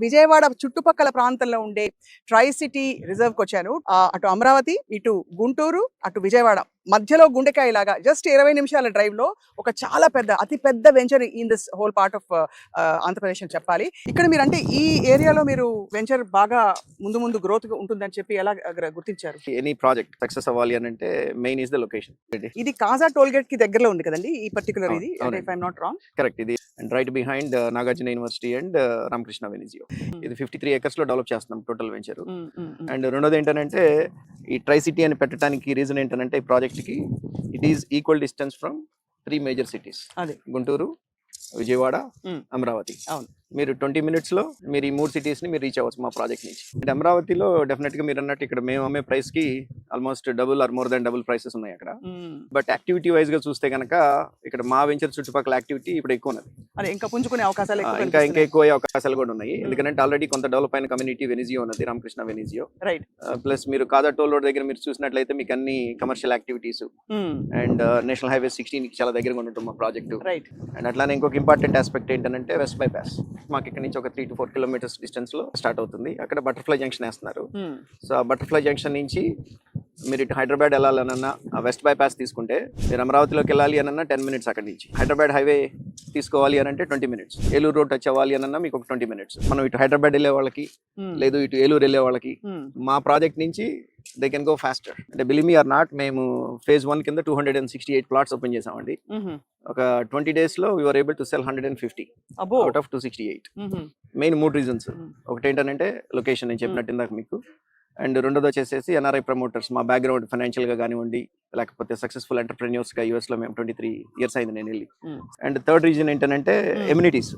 విజయవాడ చుట్టుపక్కల ప్రాంతంలో ఉండే ట్రై సిటీ రిజర్వ్ కి వచ్చాను. అటు అమరావతి, ఇటు గుంటూరు, అటు విజయవాడ మధ్యలో గుండెకాయ లాగా జస్ట్ 20 నిమిషాల డ్రైవ్ లో ఒక చాలా పెద్ద అతి పెద్ద venture in this whole part of Andhra Pradesh అని చెప్పాలి. ఇక్కడ మీరు అంటే ఈ ఏరియాలో మీరు వెంచర్ బాగా ముందు ముందు గ్రోత్ ఉంటుందని చెప్పి ఎలా గుర్తించారు? ఎనీ ప్రాజెక్ట్ సక్సెస్ అవ్వాలి అని అంటే మెయిన్ ఇస్ ద లొకేషన్. ఇది కాజా టోల్ గేట్ కి దగ్గరలో ఉంది కదండి ఈ పర్టికులర్ ఇది, if I'm not wrong. Correct. ఇది and right behind Nagarjuna university and Ramakrishna వెనిజియో. ఇది 53 acres లో డెవలప్ చేస్తున్నాం టోటల్ వెంచర్. అండ్ రెండోది ఏంటంటే ఈ ట్రై సిటీ అని పెట్టడానికి రీజన్ ఏంటంటే ఈ ప్రాజెక్ట్ కి it is equal distance from 3 major cities. అదే గుంటూరు, విజయవాడ, అమరావతి. అవును. మీరు 20 minutes లో మీరు ఈ 3 cities ని మీరు రీచ్ అవ్వచ్చు మా ప్రాజెక్ట్ నుంచి. అంటే అమరావతిలో డెఫినెట్ గా మీరు అన్నట్టు ఇక్కడ మేము అమ్మే ప్రైస్ కి almost double or more than double prices ఉన్నాయి అక్కడ. బట్ యాక్టివిటీ వైజ్ గా చూస్తే కనుక ఇక్కడ మా వెంచర్ చుట్టుపక్కల యాక్టివిటీ ఇప్పుడు ఎక్కువ ఉన్నది. అదే ఇంకా పుంజుకునే అవకాశాలు ఇంకా ఎక్కువ అవకాశాలు కూడా ఉన్నాయి. ఎందుకంటే ఆల్రెడీ కొంత డెవలప్ అయిన కమ్యూనిటీ వెనిజియో ఉన్నది, రామకృష్ణ వెనిజియో. రైట్. ప్లస్ మీరు కాజా టోల్ రోడ్ దగ్గర మీరు చూసినట్లయితే మీకు అన్ని commercial activities and national highway 16 చాలా దగ్గరగా ఉండటం మా ప్రాజెక్ట్. రైట్. అండ్ అట్లానే ఇంకొక ఇంపార్టెంట్ ఆస్పెక్ట్ ఏంటంటే వెస్ట్ బైపాస్ మాకు ఇక్కడ నుంచి ఒక 3 to 4 kilometers డిస్టెన్స్ లో స్టార్ట్ అవుతుంది. అక్కడ బటర్ఫ్లై జంక్షన్ వేస్తున్నారు. సో ఆ బటర్ఫ్లై జంక్షన్ నుంచి మీరు ఇటు హైదరాబాద్ వెళ్ళాలన్నా ఆ వెస్ట్ బైపాస్ తీసుకుంటే, మీరు అమరావతిలోకి వెళ్ళాలి అనన్నా 10 minutes అక్కడి నుంచి. హైదరాబాద్ హైవే తీసుకోవాలి అని అంటే 20 minutes. ఏలూరు రోడ్ టచ్ అవ్వాలి అనన్నా మీకు ఒక 20 minutes. మనం ఇటు హైదరాబాద్ వెళ్ళే వాళ్ళకి లేదు ఇటు ఏలూరు వెళ్ళే వాళ్ళకి మా ప్రాజెక్ట్ నుంచి దే కెన్ గో ఫాస్టర్. అంటే బిలీవ్ మీ ఆర్ నాట్, మేము phase 1 కింద 268 plots ఓపెన్ చేసామండి. ఒక 20 days లో we were able to sell 150 out of 268. Main 3 reasons. ఒకటి ఏంటంటే లొకేషన్, నేను చెప్పినట్టు ఇందాక మీకు. అండ్ రెండోది వచ్చేసి ఎన్ఆర్ఐ ప్రమోటర్స్, మా బ్యాక్గ్రౌండ్ ఫైనాన్షియల్ గా కానివ్వండి లేకపోతే సక్సెస్ఫుల్ ఎంటర్ప్రెన్యూర్స్ గా US లో మేము 23 years అయింది నేను వెళ్ళి. అండ్ థర్డ్ రీజన్ ఏంటంటే ఎమ్యూనిటీస్.